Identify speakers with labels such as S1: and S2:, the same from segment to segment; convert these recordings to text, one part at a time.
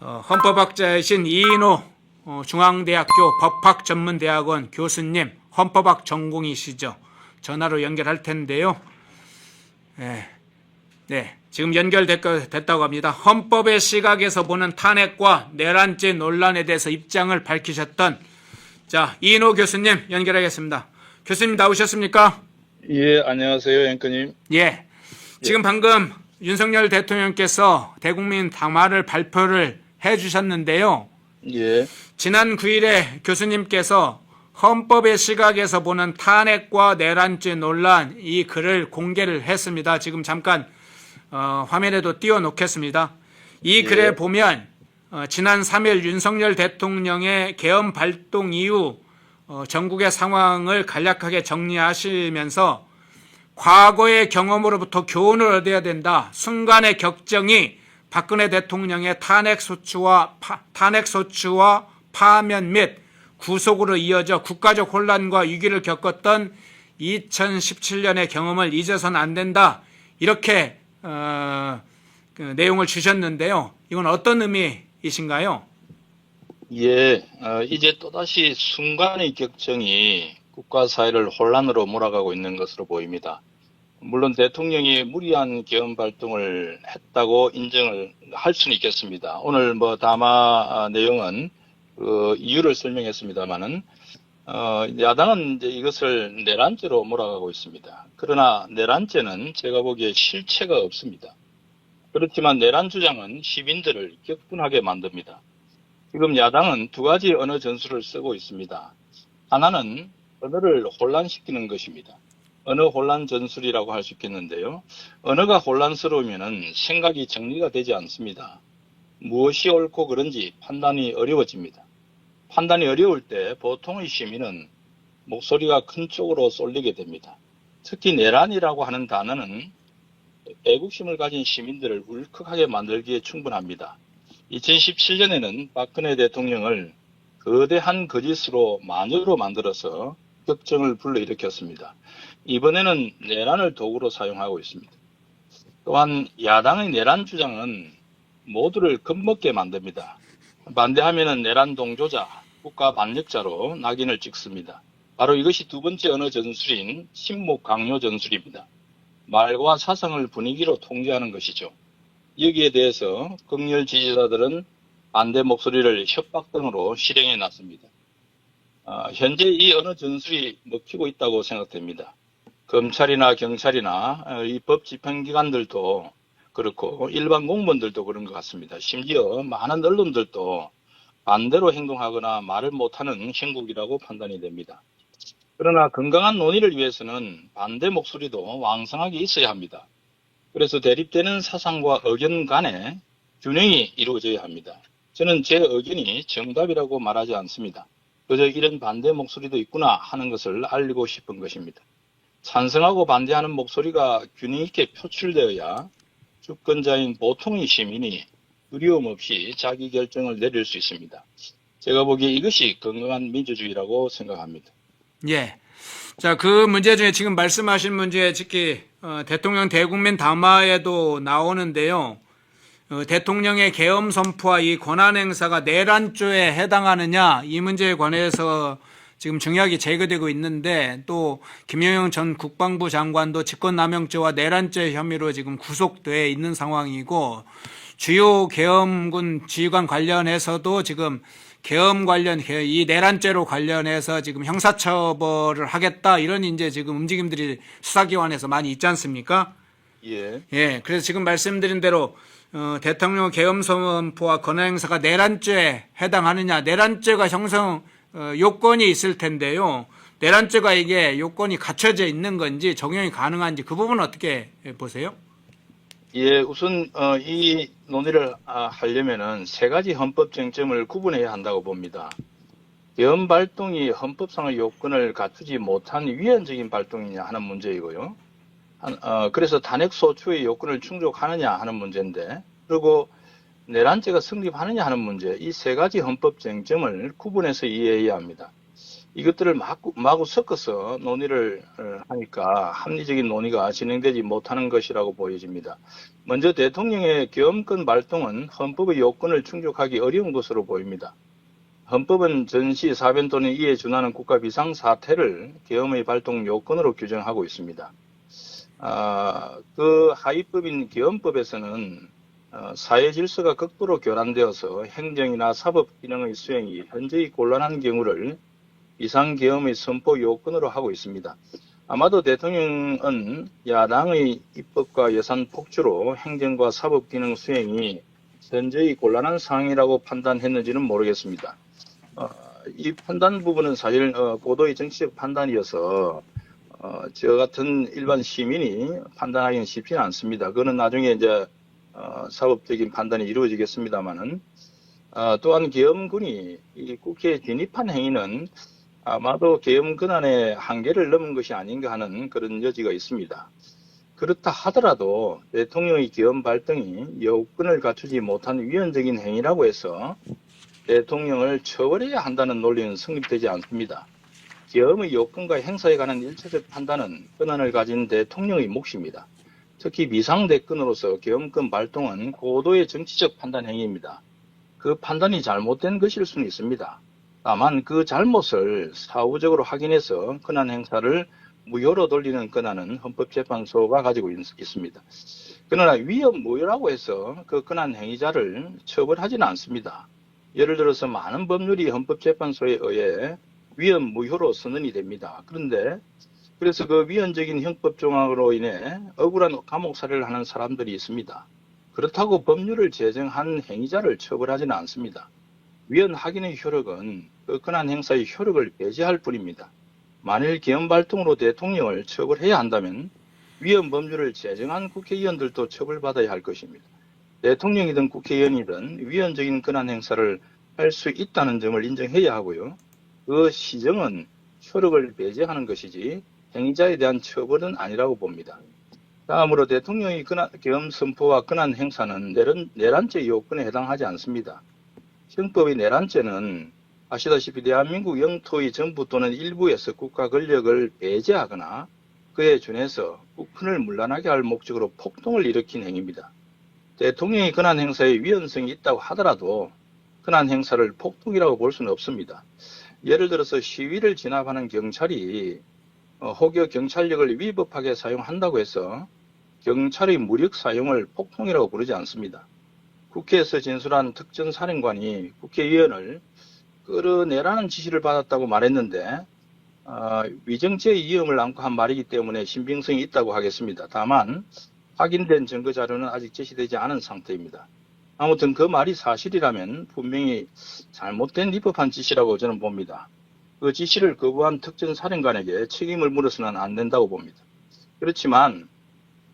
S1: 헌법학자이신 이인호 중앙대학교 법학전문대학원 교수님, 헌법학 전공이시죠. 전화로 연결할 텐데요. 네, 지금 연결됐다고 합니다. 헌법의 시각에서 보는 탄핵과 내란죄 논란에 대해서 입장을 밝히셨던 이인호 교수님 연결하겠습니다. 교수님 나오셨습니까?
S2: 예, 안녕하세요, 앵커님.
S1: 예. 지금 방금 윤석열 대통령께서 대국민 담화를 발표를 해주셨는데요.
S2: 예.
S1: 지난 9일에 교수님께서 헌법의 시각에서 보는 탄핵과 내란죄 논란 이 글을 공개를 했습니다. 지금 잠깐 화면에도 띄워놓겠습니다. 이 글에 보면 지난 3일 윤석열 대통령의 계엄 발동 이후 전국의 상황을 간략하게 정리하시면서 과거의 경험으로부터 교훈을 얻어야 된다. 순간의 격정이 박근혜 대통령의 탄핵소추와 파면 및 구속으로 이어져 국가적 혼란과 위기를 겪었던 2017년의 경험을 잊어서는 안 된다. 이렇게 그 내용을 주셨는데요. 이건 어떤 의미이신가요?
S2: 예, 이제 또다시 순간의 격정이 국가 사회를 혼란으로 몰아가고 있는 것으로 보입니다. 물론 대통령이 무리한 계엄 발동을 했다고 인정을 할 수는 있겠습니다. 오늘 담화 내용은 이유를 설명했습니다만은 야당은 이제 이것을 내란죄로 몰아가고 있습니다. 그러나 내란죄는 제가 보기에 실체가 없습니다. 그렇지만 내란 주장은 시민들을 격분하게 만듭니다. 지금 야당은 두 가지 언어 전술을 쓰고 있습니다. 하나는 언어를 혼란시키는 것입니다. 언어 혼란 전술이라고 할 수 있겠는데요. 언어가 혼란스러우면 생각이 정리가 되지 않습니다. 무엇이 옳고 그른지 판단이 어려워집니다. 판단이 어려울 때 보통의 시민은 목소리가 큰 쪽으로 쏠리게 됩니다. 특히 내란이라고 하는 단어는 애국심을 가진 시민들을 울컥하게 만들기에 충분합니다. 2017년에는 박근혜 대통령을 거대한 거짓으로 마녀로 만들어서 격정을 불러일으켰습니다. 이번에는 내란을 도구로 사용하고 있습니다. 또한 야당의 내란 주장은 모두를 겁먹게 만듭니다. 반대하면은 내란 동조자, 국가 반역자로 낙인을 찍습니다. 바로 이것이 두 번째 언어 전술인 침묵 강요 전술입니다. 말과 사상을 분위기로 통제하는 것이죠. 여기에 대해서 극렬 지지자들은 반대 목소리를 협박 등으로 실행해 놨습니다. 현재 이 언어 전술이 먹히고 있다고 생각됩니다. 검찰이나 경찰이나 이 법 집행기관들도 그렇고 일반 공무원들도 그런 것 같습니다. 심지어 많은 언론들도 반대로 행동하거나 말을 못하는 형국이라고 판단이 됩니다. 그러나 건강한 논의를 위해서는 반대 목소리도 왕성하게 있어야 합니다. 그래서 대립되는 사상과 의견 간에 균형이 이루어져야 합니다. 저는 제 의견이 정답이라고 말하지 않습니다. 그저 이런 반대 목소리도 있구나 하는 것을 알리고 싶은 것입니다. 찬성하고 반대하는 목소리가 균형 있게 표출되어야 주권자인 보통의 시민이 두려움 없이 자기 결정을 내릴 수 있습니다. 제가 보기에 이것이 건강한 민주주의라고 생각합니다.
S1: 예. 그 문제 중에 지금 말씀하신 문제 특히 대통령 대국민 담화에도 나오는데요. 대통령의 계엄 선포와 이 권한 행사가 내란죄에 해당하느냐 이 문제에 관해서 지금 증약이 제기되고 있는데 또 김영영 전 국방부 장관도 직권남용죄와 내란죄 혐의로 지금 구속돼 있는 상황이고 주요 계엄군 지휘관 관련해서도 지금 계엄 관련 이 내란죄로 관련해서 지금 형사처벌을 하겠다 이런 이제 지금 움직임들이 수사기관에서 많이 있지 않습니까?
S2: 예.
S1: 예. 그래서 지금 말씀드린 대로 대통령 계엄 선포와 권한 행사가 내란죄에 해당하느냐 내란죄가 형성 요건이 있을 텐데요. 내란죄가 이게 요건이 갖춰져 있는 건지 적용이 가능한지 그 부분은 어떻게 보세요?
S2: 예, 우선 이 논의를 하려면은 세 가지 헌법 쟁점을 구분해야 한다고 봅니다. 계엄 발동이 헌법상의 요건을 갖추지 못한 위헌적인 발동이냐 하는 문제이고요. 그래서 탄핵 소추의 요건을 충족하느냐 하는 문제인데, 그리고 내란죄가 성립하느냐 하는 문제, 이 세 가지 헌법 쟁점을 구분해서 이해해야 합니다. 이것들을 마구 섞어서 논의를 하니까 합리적인 논의가 진행되지 못하는 것이라고 보여집니다. 먼저 대통령의 계엄권 발동은 헌법의 요건을 충족하기 어려운 것으로 보입니다. 헌법은 전시, 사변 또는 이에 준하는 국가 비상 사태를 계엄의 발동 요건으로 규정하고 있습니다. 그 하위법인 계엄법에서는 사회 질서가 극도로 교란되어서 행정이나 사법 기능의 수행이 현저히 곤란한 경우를 비상계엄의 선포 요건으로 하고 있습니다. 아마도 대통령은 야당의 입법과 예산 폭주로 행정과 사법 기능 수행이 현저히 곤란한 상황이라고 판단했는지는 모르겠습니다. 이 판단 부분은 사실 고도의 정치적 판단이어서 저 같은 일반 시민이 판단하기는 쉽지는 않습니다. 그거는 나중에 이제 사법적인 판단이 이루어지겠습니다만은 또한 계엄군이 이 국회에 진입한 행위는 아마도 계엄 권한의 한계를 넘은 것이 아닌가 하는 그런 여지가 있습니다. 그렇다 하더라도 대통령의 계엄 발동이 여건을 갖추지 못한 위헌적인 행위라고 해서 대통령을 처벌해야 한다는 논리는 성립되지 않습니다. 계엄의 요건과 행사에 관한 일차적 판단은 권한을 가진 대통령의 몫입니다. 특히 비상대권으로서 계엄권 발동은 고도의 정치적 판단 행위입니다. 그 판단이 잘못된 것일 수는 있습니다. 다만 그 잘못을 사후적으로 확인해서 권한 행사를 무효로 돌리는 권한은 헌법재판소가 가지고 있습니다. 그러나 위헌 무효라고 해서 그 권한 행위자를 처벌하지는 않습니다. 예를 들어서 많은 법률이 헌법재판소에 의해 위헌 무효로 선언이 됩니다. 그래서 그 위헌적인 형법 조항으로 인해 억울한 감옥 살이를 하는 사람들이 있습니다. 그렇다고 법률을 제정한 행위자를 처벌하지는 않습니다. 위헌 확인의 효력은 그 권한 행사의 효력을 배제할 뿐입니다. 만일 계엄 발동으로 대통령을 처벌해야 한다면 위헌 법률을 제정한 국회의원들도 처벌받아야 할 것입니다. 대통령이든 국회의원이든 위헌적인 권한 행사를 할 수 있다는 점을 인정해야 하고요. 그 시정은 효력을 배제하는 것이지 행위자에 대한 처벌은 아니라고 봅니다. 다음으로 대통령의 계엄 선포와 권한 행사는 내란죄 요건에 해당하지 않습니다. 형법의 내란죄는 아시다시피 대한민국 영토의 전부 또는 일부에서 국가 권력을 배제하거나 그에 준해서 국군을 문란하게 할 목적으로 폭동을 일으킨 행위입니다. 대통령의 권한 행사에 위헌성이 있다고 하더라도 권한 행사를 폭동이라고 볼 수는 없습니다. 예를 들어서 시위를 진압하는 경찰이 혹여 경찰력을 위법하게 사용한다고 해서 경찰의 무력 사용을 폭동이라고 부르지 않습니다. 국회에서 진술한 특전 사령관이 국회의원을 끌어내라는 지시를 받았다고 말했는데 위정죄의 위험을 안고 한 말이기 때문에 신빙성이 있다고 하겠습니다. 다만 확인된 증거 자료는 아직 제시되지 않은 상태입니다. 아무튼 그 말이 사실이라면 분명히 잘못된 위법한 지시라고 저는 봅니다. 그 지시를 거부한 특전 사령관에게 책임을 물어서는 안 된다고 봅니다. 그렇지만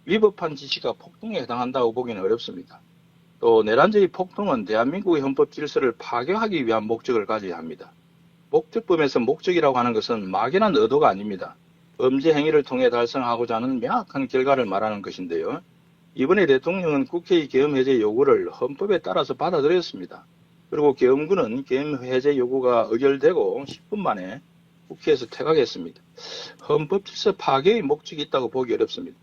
S2: 위법한 지시가 폭동에 해당한다고 보기는 어렵습니다. 또 내란죄의 폭동은 대한민국의 헌법 질서를 파괴하기 위한 목적을 가져야 합니다. 목적범에서 목적이라고 하는 것은 막연한 의도가 아닙니다. 범죄 행위를 통해 달성하고자 하는 명확한 결과를 말하는 것인데요. 이번에 대통령은 국회의 계엄 해제 요구를 헌법에 따라서 받아들였습니다. 그리고 계엄군은 계엄 해제 요구가 의결되고 10분 만에 국회에서 퇴각했습니다. 헌법 질서 파괴의 목적이 있다고 보기 어렵습니다.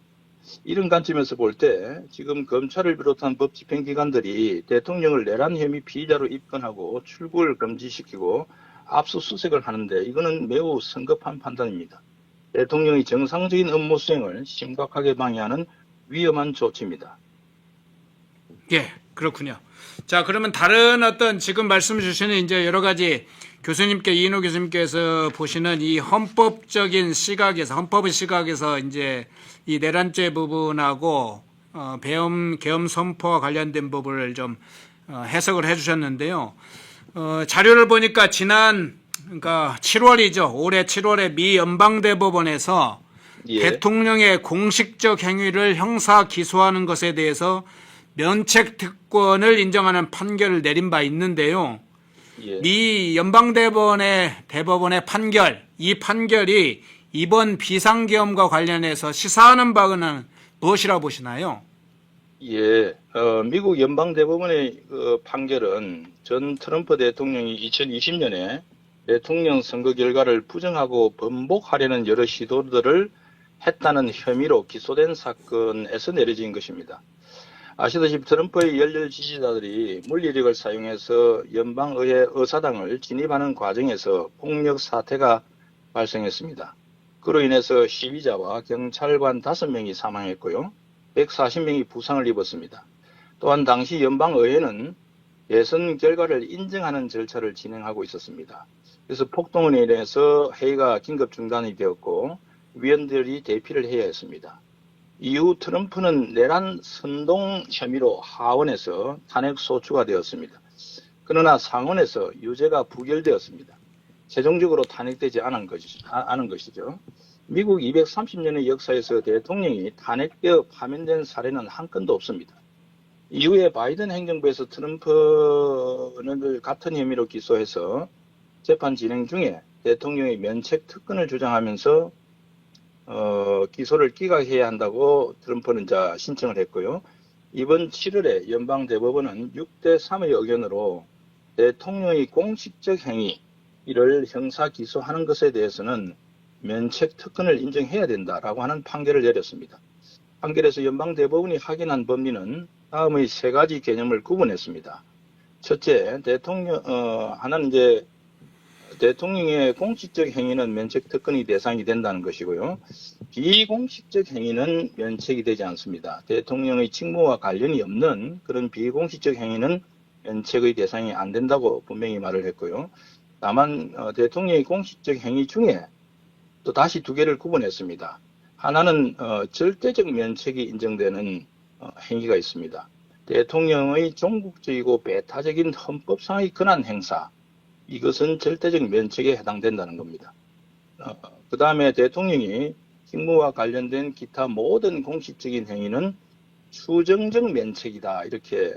S2: 이런 관점에서 볼 때 지금 검찰을 비롯한 법 집행기관들이 대통령을 내란 혐의 피의자로 입건하고 출국을 금지시키고 압수수색을 하는데 이거는 매우 성급한 판단입니다. 대통령의 정상적인 업무 수행을 심각하게 방해하는 위험한 조치입니다.
S1: 예, 그렇군요. 자, 그러면 다른 어떤 지금 말씀 주시는 이제 여러 가지 이인호 교수님께서 보시는 이 헌법적인 시각에서, 헌법의 시각에서 이제 이 내란죄 부분하고 계엄 선포와 관련된 부분을 좀 해석을 해주셨는데요. 자료를 보니까 그러니까 7월이죠. 올해 7월에 미 연방대법원에서 대통령의 공식적 행위를 형사 기소하는 것에 대해서 면책 특권을 인정하는 판결을 내린 바 있는데요. 미 연방대법원의 판결, 이 판결이 이번 비상계엄과 관련해서 시사하는 바는 무엇이라고 보시나요?
S2: 미국 연방대법원의 판결은 전 트럼프 대통령이 2020년에 대통령 선거 결과를 부정하고 번복하려는 여러 시도들을 했다는 혐의로 기소된 사건에서 내려진 것입니다. 아시다시피 트럼프의 열렬 지지자들이 물리력을 사용해서 연방의회 의사당을 진입하는 과정에서 폭력 사태가 발생했습니다. 그로 인해서 시위자와 경찰관 5명이 사망했고요. 140명이 부상을 입었습니다. 또한 당시 연방의회는 대선 결과를 인정하는 절차를 진행하고 있었습니다. 그래서 폭동으로 인해서 회의가 긴급 중단이 되었고 위원들이 대피를 해야 했습니다. 이후 트럼프는 내란 선동 혐의로 하원에서 탄핵 소추가 되었습니다. 그러나 상원에서 유죄가 부결되었습니다. 최종적으로 탄핵되지 않은 것이죠. 미국 230년의 역사에서 대통령이 탄핵되어 파면된 사례는 한 건도 없습니다. 이후에 바이든 행정부에서 트럼프를 같은 혐의로 기소해서 재판 진행 중에 대통령의 면책 특권을 주장하면서 기소를 기각해야 한다고 트럼프는 신청을 했고요. 이번 7월에 연방대법원은 6대3의 의견으로 대통령의 공식적 행위를 형사 기소하는 것에 대해서는 면책 특권을 인정해야 된다라고 하는 판결을 내렸습니다. 판결에서 연방대법원이 확인한 법리는 다음의 3가지 개념을 구분했습니다. 첫째, 하나는 대통령의 공식적 행위는 면책 특권의 대상이 된다는 것이고요. 비공식적 행위는 면책이 되지 않습니다. 대통령의 직무와 관련이 없는 그런 비공식적 행위는 면책의 대상이 안 된다고 분명히 말을 했고요. 다만 대통령의 공식적 행위 중에 또 다시 2개를 구분했습니다. 하나는 절대적 면책이 인정되는 행위가 있습니다. 대통령의 종국적이고 배타적인 헌법상의 권한 행사, 이것은 절대적 면책에 해당된다는 겁니다. 그 다음에 대통령이 직무와 관련된 기타 모든 공식적인 행위는 추정적 면책이다, 이렇게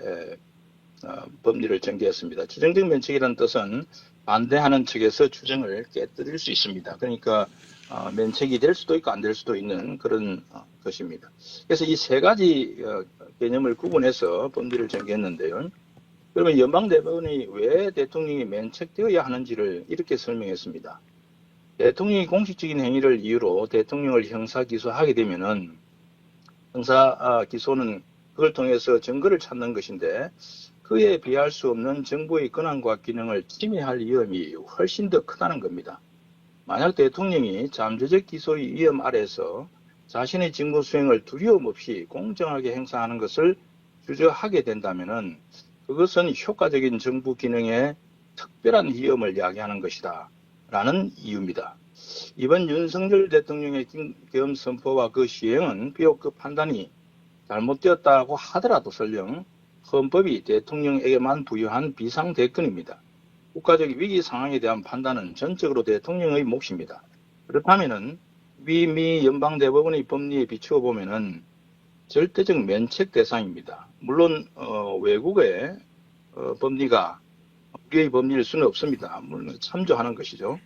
S2: 법리를 전개했습니다. 추정적 면책이라는 뜻은 반대하는 측에서 추정을 깨뜨릴 수 있습니다. 그러니까 면책이 될 수도 있고 안 될 수도 있는 그런 것입니다. 그래서 이 3가지 개념을 구분해서 법리를 전개했는데요. 그러면 연방대법원이 왜 대통령이 면책되어야 하는지를 이렇게 설명했습니다. 대통령이 공식적인 행위를 이유로 대통령을 형사 기소하게 되면은 형사 기소는 그걸 통해서 증거를 찾는 것인데 그에 비할 수 없는 정부의 권한과 기능을 침해할 위험이 훨씬 더 크다는 겁니다. 만약 대통령이 잠재적 기소의 위험 아래서 자신의 직무 수행을 두려움 없이 공정하게 행사하는 것을 주저하게 된다면은 그것은 효과적인 정부 기능에 특별한 위험을 야기하는 것이다 라는 이유입니다. 이번 윤석열 대통령의 계엄 선포와 그 시행은 비록 그 판단이 잘못되었다고 하더라도 설령 헌법이 대통령에게만 부여한 비상대권입니다. 국가적 위기 상황에 대한 판단은 전적으로 대통령의 몫입니다. 그렇다면은 미 연방대법원의 법리에 비추어 보면은 절대적 면책 대상입니다. 물론 외국의 법리가 우리의 법리일 수는 없습니다. 물론 참조하는 것이죠.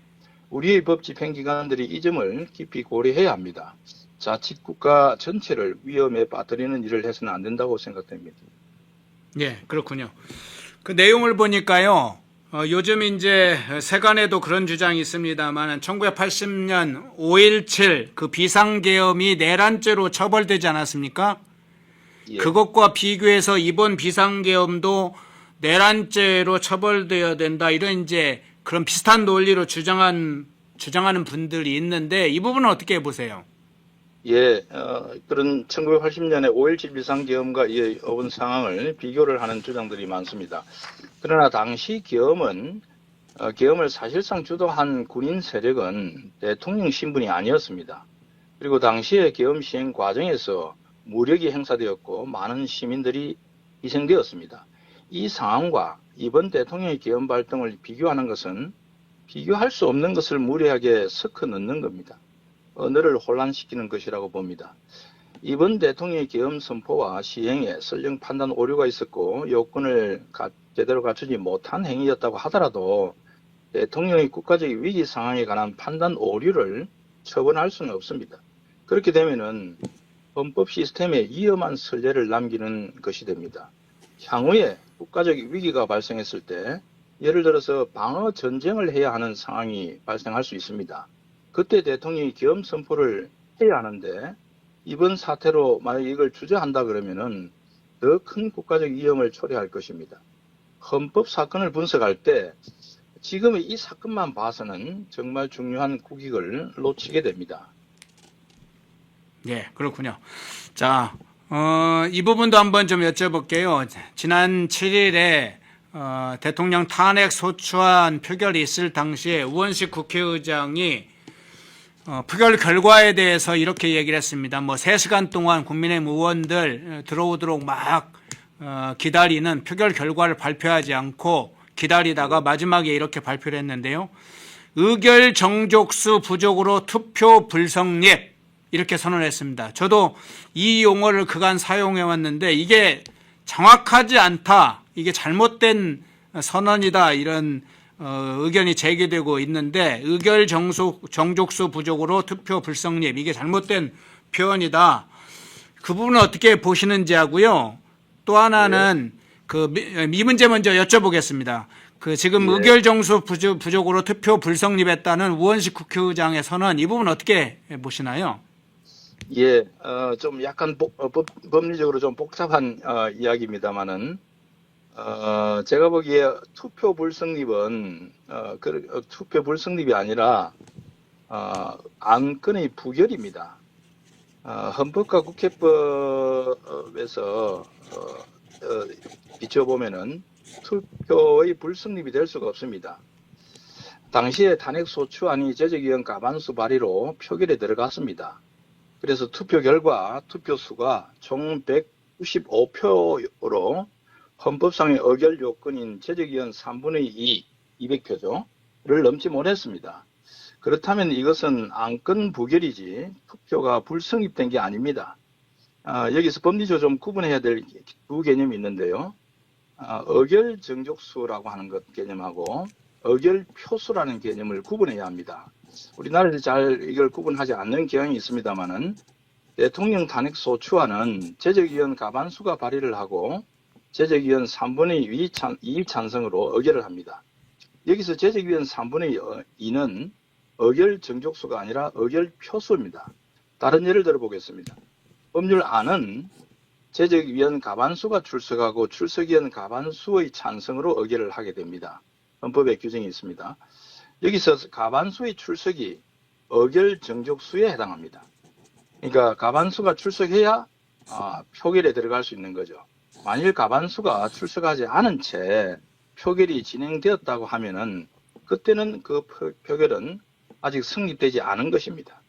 S2: 우리의 법 집행기관들이 이 점을 깊이 고려해야 합니다. 자칫 국가 전체를 위험에 빠뜨리는 일을 해서는 안 된다고 생각됩니다.
S1: 예, 그렇군요. 그 내용을 보니까요. 요즘 이제 세간에도 그런 주장이 있습니다만 1980년 5.17 그 비상계엄이 내란죄로 처벌되지 않았습니까?
S2: 예.
S1: 그것과 비교해서 이번 비상계엄도 내란죄로 처벌되어야 된다, 이런 이제 그런 비슷한 논리로 주장하는 분들이 있는데 이 부분은 어떻게 보세요?
S2: 예, 그런 1980년에 5.17 비상계엄과 이에 어은 상황을 비교를 하는 주장들이 많습니다. 그러나 당시 계엄을 사실상 주도한 군인 세력은 대통령 신분이 아니었습니다. 그리고 당시의 계엄 시행 과정에서 무력이 행사되었고 많은 시민들이 희생되었습니다. 이 상황과 이번 대통령의 계엄 발동을 비교하는 것은 비교할 수 없는 것을 무리하게 섞어 넣는 겁니다. 언어를 혼란시키는 것이라고 봅니다. 이번 대통령의 계엄 선포와 시행에 설령 판단 오류가 있었고 요건을 제대로 갖추지 못한 행위였다고 하더라도 대통령의 국가적 위기 상황에 관한 판단 오류를 처분할 수는 없습니다. 그렇게 되면은 헌법 시스템에 위험한 선례를 남기는 것이 됩니다. 향후에 국가적 위기가 발생했을 때 예를 들어서 방어 전쟁을 해야 하는 상황이 발생할 수 있습니다. 그때 대통령이 계엄 선포를 해야 하는데 이번 사태로 만약 이걸 주저한다 그러면은 더 큰 국가적 위험을 초래할 것입니다. 헌법 사건을 분석할 때 지금의 이 사건만 봐서는 정말 중요한 국익을 놓치게 됩니다.
S1: 예, 그렇군요. 자, 이 부분도 한번 좀 여쭤볼게요. 지난 7일에 대통령 탄핵 소추안 표결이 있을 당시에 우원식 국회의장이 표결 결과에 대해서 이렇게 얘기를 했습니다. 뭐 3시간 동안 국민의힘 의원들 들어오도록 막 기다리는 표결 결과를 발표하지 않고 기다리다가 마지막에 이렇게 발표를 했는데요. 의결 정족수 부족으로 투표 불성립 이렇게 선언했습니다. 저도 이 용어를 그간 사용해 왔는데 이게 정확하지 않다. 이게 잘못된 선언이다. 이런 의견이 제기되고 있는데 의결 정족수 부족으로 투표 불성립 이게 잘못된 표현이다. 그 부분은 어떻게 보시는지 하고요. 또 하나는 이 문제 먼저 여쭤보겠습니다. 지금 의결 정수 부족으로 투표 불성립했다는 우원식 국회의장의 선언 이 부분 어떻게 보시나요?
S2: 예, 좀 약간 법리적으로 좀 복잡한 이야기입니다만은 제가 보기에 투표 불성립은 투표 불성립이 아니라 안건의 부결입니다. 헌법과 국회법에서 비춰보면은 투표의 불성립이 될 수가 없습니다. 당시에 탄핵 소추안이 제적위원 과반수 발의로 표결에 들어갔습니다. 그래서 투표 결과 투표수가 총 195표로 헌법상의 의결 요건인 제적위원 3분의 2, 200표를 넘지 못했습니다. 그렇다면 이것은 안건 부결이지 투표가 불성립된 게 아닙니다. 여기서 법리적으로 좀 구분해야 될 두 개념이 있는데요. 의결 정족수라고 하는 것 개념하고 의결 표수라는 개념을 구분해야 합니다. 우리나라에서 잘 이걸 구분하지 않는 경향이 있습니다만은 대통령 탄핵 소추안은 제적위원 과반수가 발의를 하고 제적위원 3분의 2 찬성으로 의결을 합니다. 여기서 제적위원 3분의 2는 의결 정족수가 아니라 의결 표수입니다. 다른 예를 들어보겠습니다. 법률안은 제적위원 과반수가 출석하고 출석위원 과반수의 찬성으로 의결을 하게 됩니다. 헌법에 규정이 있습니다. 여기서 과반수의 출석이 의결 정족수에 해당합니다. 그러니까 과반수가 출석해야 표결에 들어갈 수 있는 거죠. 만일 과반수가 출석하지 않은 채 표결이 진행되었다고 하면은 그때는 그 표결은 아직 성립되지 않은 것입니다.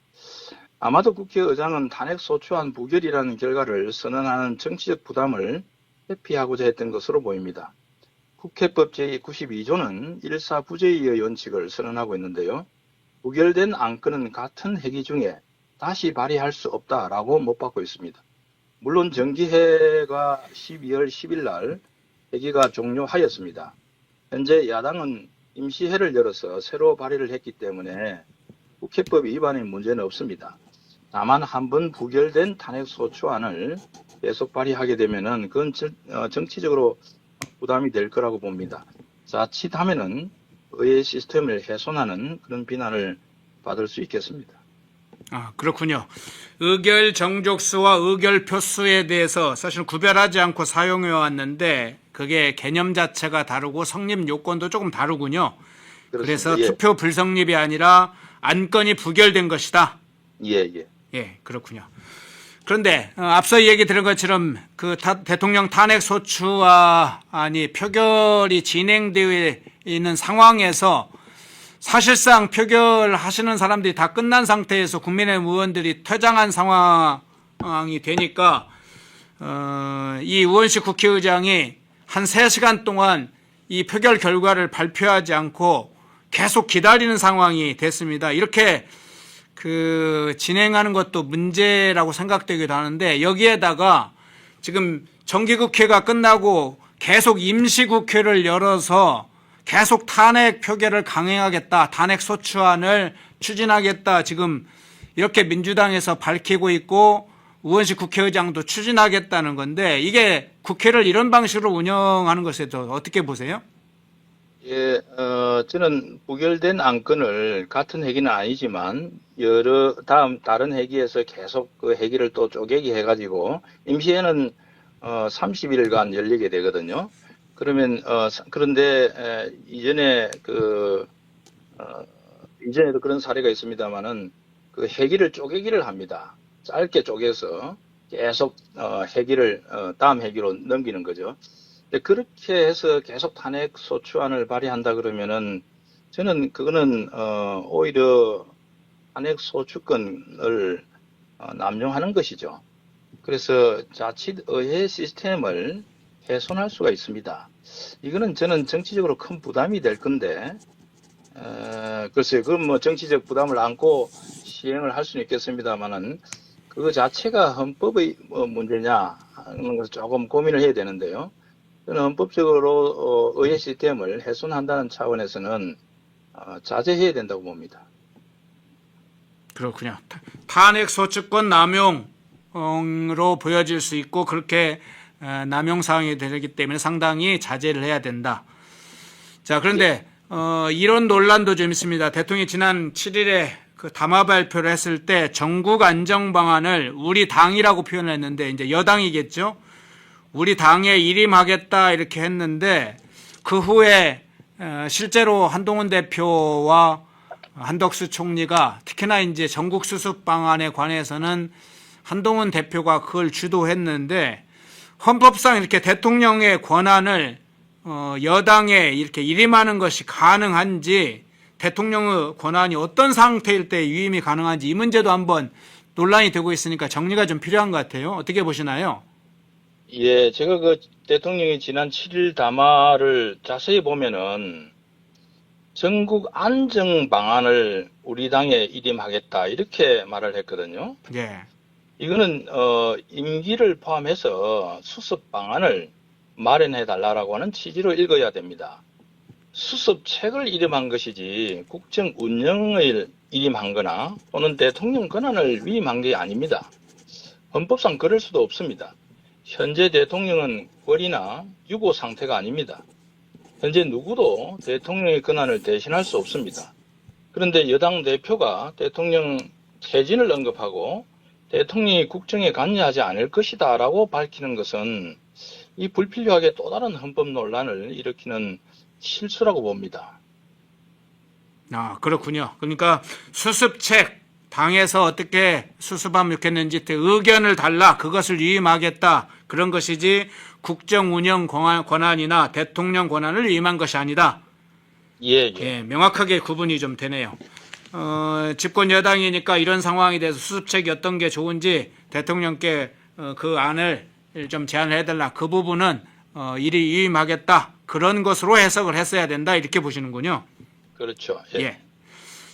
S2: 아마도 국회의장은 탄핵 소추안 부결이라는 결과를 선언하는 정치적 부담을 회피하고자 했던 것으로 보입니다. 국회법 제92조는 일사부재의 원칙을 선언하고 있는데요. 부결된 안건은 같은 회기 중에 다시 발의할 수 없다라고 못 받고 있습니다. 물론 정기회가 12월 10일 날 회기가 종료하였습니다. 현재 야당은 임시회를 열어서 새로 발의를 했기 때문에 국회법 위반의 문제는 없습니다. 다만 한번 부결된 탄핵 소추안을 계속 발의하게 되면은 그건 정치적으로 부담이 될 거라고 봅니다. 자칫하면은 의회 시스템을 훼손하는 그런 비난을 받을 수 있겠습니다.
S1: 그렇군요. 의결 정족수와 의결 표수에 대해서 사실 구별하지 않고 사용해 왔는데 그게 개념 자체가 다르고 성립 요건도 조금 다르군요.
S2: 그렇습니다.
S1: 그래서
S2: 예.
S1: 투표 불성립이 아니라 안건이 부결된 것이다.
S2: 예.
S1: 예, 그렇군요. 그런데 앞서 얘기 들은 것처럼 대통령 탄핵 소추안이 표결이 진행되어 있는 상황에서 사실상 표결하시는 사람들이 다 끝난 상태에서 국민의힘 의원들이 퇴장한 상황이 되니까 이 우원식 국회의장이 한 3시간 동안 이 표결 결과를 발표하지 않고 계속 기다리는 상황이 됐습니다. 이렇게 진행하는 것도 문제라고 생각되기도 하는데 여기에다가 지금 정기국회가 끝나고 계속 임시국회를 열어서 계속 탄핵 표결을 강행하겠다, 탄핵 소추안을 추진하겠다 지금 이렇게 민주당에서 밝히고 있고 우원식 국회의장도 추진하겠다는 건데 이게 국회를 이런 방식으로 운영하는 것에 더 어떻게 보세요?
S2: 예, 저는 부결된 안건을 같은 회기는 아니지만 다른 회기에서 계속 그 회기를 또 쪼개기 해가지고 임시회는 30일간 열리게 되거든요. 그러면 그런데 이전에 이전에도 그런 사례가 있습니다만은 그 회기를 쪼개기를 합니다. 짧게 쪼개서 계속 회기를 다음 회기로 넘기는 거죠. 근데 그렇게 해서 계속 탄핵 소추안을 발의한다 그러면은 저는 그거는 오히려 탄핵 소추권을 남용하는 것이죠. 그래서 자칫 의회 시스템을 훼손할 수가 있습니다. 이거는 저는 정치적으로 큰 부담이 될 건데 글쎄요, 그건 뭐 정치적 부담을 안고 시행을 할 수는 있겠습니다만은 그거 자체가 헌법의 문제냐 하는 것을 조금 고민을 해야 되는데요. 저는 헌법적으로 의회 시스템을 훼손한다는 차원에서는 자제해야 된다고 봅니다.
S1: 그렇군요. 탄핵 소추권 남용으로 보여질 수 있고 그렇게 남용 사항이 되기 때문에 상당히 자제를 해야 된다. 자, 그런데 이런 논란도 좀 있습니다. 대통령이 지난 7일에 그 담화 발표를 했을 때 전국 안정 방안을 우리 당이라고 표현을 했는데 이제 여당이겠죠. 우리 당에 일임하겠다 이렇게 했는데 그 후에 실제로 한동훈 대표와 한덕수 총리가 특히나 이제 전국 수습 방안에 관해서는 한동훈 대표가 그걸 주도했는데 헌법상 이렇게 대통령의 권한을 여당에 이렇게 일임하는 것이 가능한지 대통령의 권한이 어떤 상태일 때 위임이 가능한지 이 문제도 한번 논란이 되고 있으니까 정리가 좀 필요한 것 같아요. 어떻게 보시나요?
S2: 예, 제가 그 대통령이 지난 7일 담화를 자세히 보면은 전국 안정 방안을 우리 당에 일임하겠다 이렇게 말을 했거든요.
S1: 예.
S2: 이거는 임기를 포함해서 수습 방안을 마련해 달라고 하는 취지로 읽어야 됩니다. 수습책을 일임한 것이지 국정 운영을 일임한 거나 또는 대통령 권한을 위임한 게 아닙니다. 헌법상 그럴 수도 없습니다. 현재 대통령은 권리나 유고 상태가 아닙니다. 현재 누구도 대통령의 권한을 대신할 수 없습니다. 그런데 여당 대표가 대통령 퇴진을 언급하고 대통령이 국정에 관여하지 않을 것이다 라고 밝히는 것은 이 불필요하게 또 다른 헌법 논란을 일으키는 실수라고 봅니다.
S1: 아, 그렇군요. 그러니까 수습책 당에서 어떻게 수습하면 좋겠는지 의견을 달라 그것을 위임하겠다 그런 것이지 국정 운영 권한이나 대통령 권한을 위임한 것이 아니다.
S2: 예.
S1: 예, 명확하게 구분이 좀 되네요. 집권 여당이니까 이런 상황에 대해서 수습책이 어떤 게 좋은지 대통령께 그 안을 좀 제안을 해달라. 그 부분은 이리 위임하겠다. 그런 것으로 해석을 했어야 된다. 이렇게 보시는군요.
S2: 그렇죠. 예.
S1: 예.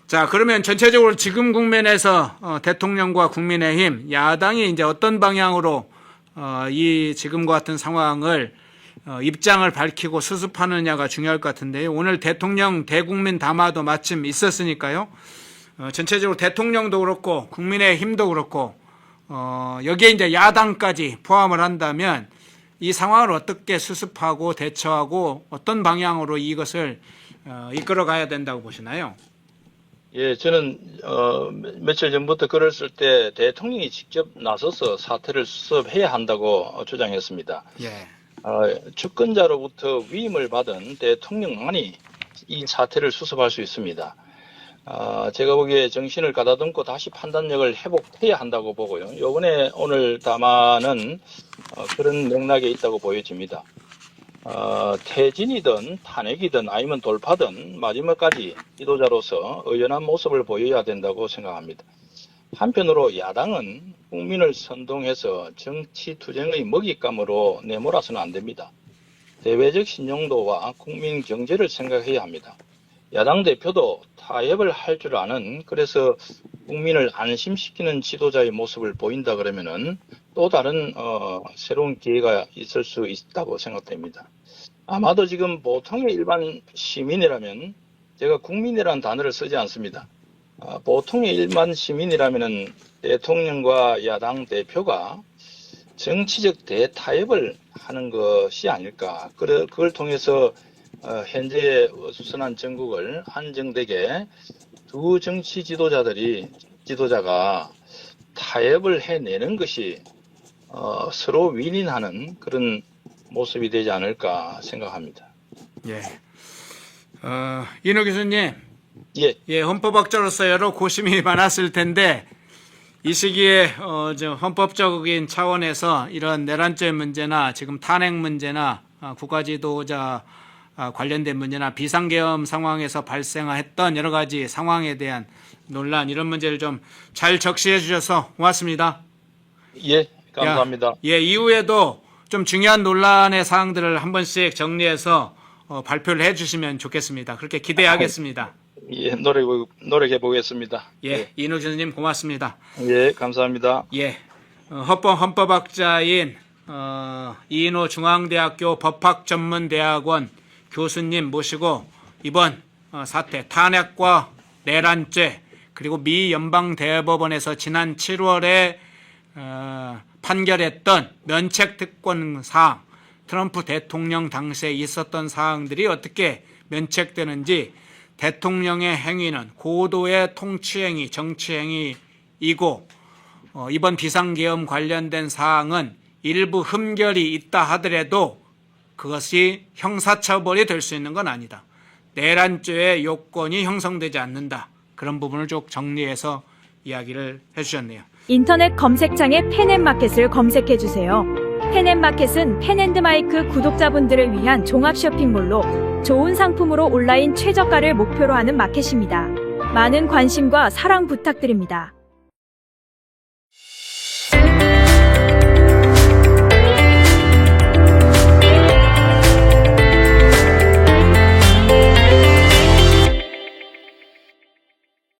S1: 자, 그러면 전체적으로 지금 국면에서 대통령과 국민의힘, 야당이 이제 어떤 방향으로 이 지금과 같은 상황을 입장을 밝히고 수습하느냐가 중요할 것 같은데요. 오늘 대통령 대국민 담화도 마침 있었으니까요. 전체적으로 대통령도 그렇고 국민의힘도 그렇고 여기에 이제 야당까지 포함을 한다면 이 상황을 어떻게 수습하고 대처하고 어떤 방향으로 이것을 이끌어 가야 된다고 보시나요?
S2: 예, 저는 며칠 전부터 글을 쓸 때 대통령이 직접 나서서 사태를 수습해야 한다고 주장했습니다.
S1: 예.
S2: 주권자로부터 위임을 받은 대통령만이 이 사태를 수습할 수 있습니다. 제가 보기에 정신을 가다듬고 다시 판단력을 회복해야 한다고 보고요. 이번에 오늘 담화는 그런 맥락에 있다고 보여집니다. 퇴진이든 탄핵이든 아니면 돌파든 마지막까지 지도자로서 의연한 모습을 보여야 된다고 생각합니다. 한편으로 야당은 국민을 선동해서 정치 투쟁의 먹잇감으로 내몰아서는 안 됩니다. 대외적 신용도와 국민 경제를 생각해야 합니다. 야당 대표도 타협을 할 줄 아는, 그래서 국민을 안심시키는 지도자의 모습을 보인다 그러면은 또 다른 새로운 기회가 있을 수 있다고 생각됩니다. 아마도 지금 보통의 일반 시민이라면, 제가 국민이라는 단어를 쓰지 않습니다. 보통의 일반 시민이라면은 대통령과 야당 대표가 정치적 대타협을 하는 것이 아닐까. 그걸 통해서 현재의 어수선한 정국을 안정되게 두 정치 지도자가 타협을 해내는 것이 서로 윈윈하는 그런 모습이 되지 않을까 생각합니다.
S1: 예. 이인호 교수님,
S2: 예,
S1: 헌법학자로서 여러 고심이 많았을 텐데 이 시기에 헌법적인 차원에서 이런 내란죄 문제나 지금 탄핵 문제나 국가지도자 관련된 문제나 비상계엄 상황에서 발생했던 여러 가지 상황에 대한 논란, 이런 문제를 좀 잘 적시해 주셔서 고맙습니다.
S2: 예, 감사합니다.
S1: 이후에도 좀 중요한 논란의 사항들을 한 번씩 정리해서 발표를 해 주시면 좋겠습니다. 그렇게 기대하겠습니다.
S2: 예, 노력해 보겠습니다.
S1: 이인호 교수님 고맙습니다.
S2: 예, 감사합니다.
S1: 헌법학자인 이인호 중앙대학교 법학전문대학원 교수님 모시고 이번 사태, 탄핵과 내란죄, 그리고 미 연방대법원에서 지난 7월에 판결했던 면책특권 사항, 트럼프 대통령 당시에 있었던 사항들이 어떻게 면책되는지, 대통령의 행위는 고도의 통치행위, 정치행위이고 이번 비상계엄 관련된 사항은 일부 흠결이 있다 하더라도 그것이 형사처벌이 될 수 있는 건 아니다. 내란죄의 요건이 형성되지 않는다. 그런 부분을 쭉 정리해서 이야기를 해주셨네요.
S3: 인터넷 검색창에 펜앤마켓을 검색해주세요. 펜앤마켓은 펜앤드마이크 구독자분들을 위한 종합 쇼핑몰로 좋은 상품으로 온라인 최저가를 목표로 하는 마켓입니다. 많은 관심과 사랑 부탁드립니다.